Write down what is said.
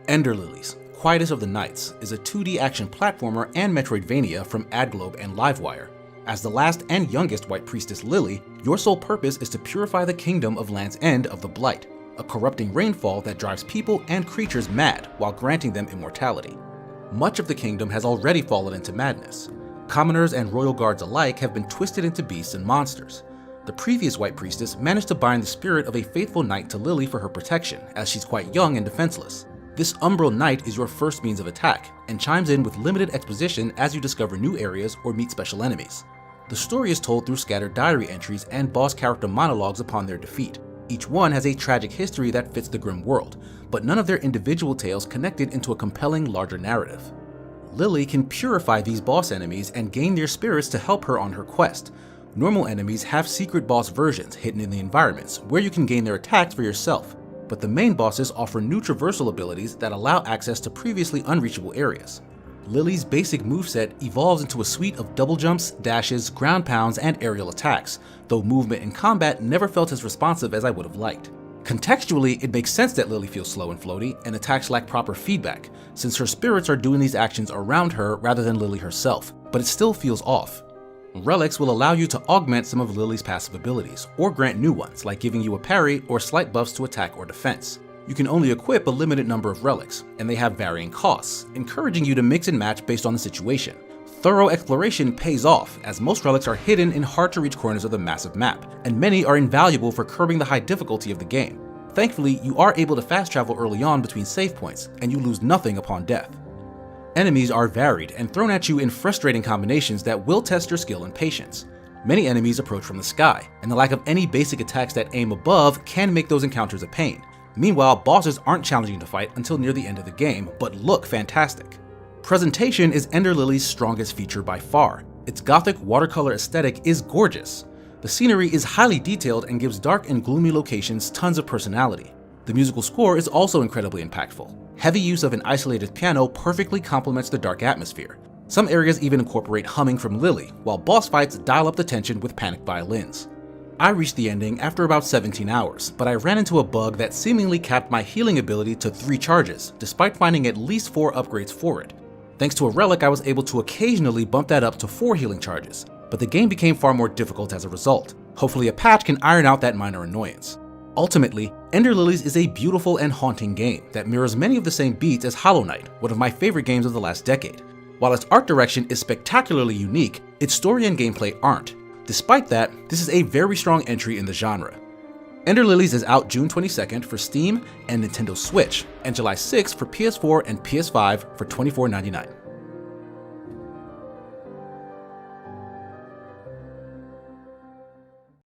Ender Lilies, Quietus of the Nights is a 2D action platformer and Metroidvania from Adglobe and Live Wire. As the last and youngest White Priestess Lily, your sole purpose is to purify the kingdom of Land's End of the Blight, a corrupting rainfall that drives people and creatures mad while granting them immortality. Much of the kingdom has already fallen into madness. Commoners and royal guards alike have been twisted into beasts and monsters. The previous White Priestess managed to bind the spirit of a faithful knight to Lily for her protection, as she's quite young and defenseless. This umbral knight is your first means of attack, and chimes in with limited exposition as you discover new areas or meet special enemies. The story is told through scattered diary entries and boss character monologues upon their defeat. Each one has a tragic history that fits the grim world, but none of their individual tales connected into a compelling larger narrative. Lily can purify these boss enemies and gain their spirits to help her on her quest. Normal enemies have secret boss versions hidden in the environments, where you can gain their attacks for yourself, but the main bosses offer new traversal abilities that allow access to previously unreachable areas. Lily's basic moveset evolves into a suite of double jumps, dashes, ground pounds, and aerial attacks, though movement in combat never felt as responsive as I would have liked. Contextually, it makes sense that Lily feels slow and floaty, and attacks lack proper feedback, since her spirits are doing these actions around her rather than Lily herself, but it still feels off. Relics will allow you to augment some of Lily's passive abilities, or grant new ones, like giving you a parry or slight buffs to attack or defense. You can only equip a limited number of relics, and they have varying costs, encouraging you to mix and match based on the situation. Thorough exploration pays off, as most relics are hidden in hard-to-reach corners of the massive map, and many are invaluable for curbing the high difficulty of the game. Thankfully, you are able to fast travel early on between save points, and you lose nothing upon death. Enemies are varied and thrown at you in frustrating combinations that will test your skill and patience. Many enemies approach from the sky, and the lack of any basic attacks that aim above can make those encounters a pain. Meanwhile, bosses aren't challenging to fight until near the end of the game, but look fantastic. Presentation is Ender Lily's strongest feature by far. Its gothic watercolor aesthetic is gorgeous. The scenery is highly detailed and gives dark and gloomy locations tons of personality. The musical score is also incredibly impactful. Heavy use of an isolated piano perfectly complements the dark atmosphere. Some areas even incorporate humming from Lily, while boss fights dial up the tension with panicked violins. I reached the ending after about 17 hours, but I ran into a bug that seemingly capped my healing ability to 3 charges, despite finding at least 4 upgrades for it. Thanks to a relic, I was able to occasionally bump that up to 4 healing charges, but the game became far more difficult as a result. Hopefully a patch can iron out that minor annoyance. Ultimately, Ender Lilies is a beautiful and haunting game that mirrors many of the same beats as Hollow Knight, one of my favorite games of the last decade. While its art direction is spectacularly unique, its story and gameplay aren't. Despite that, this is a very strong entry in the genre. Ender Lilies is out June 22nd for Steam and Nintendo Switch, and July 6th for PS4 and PS5 for $24.99.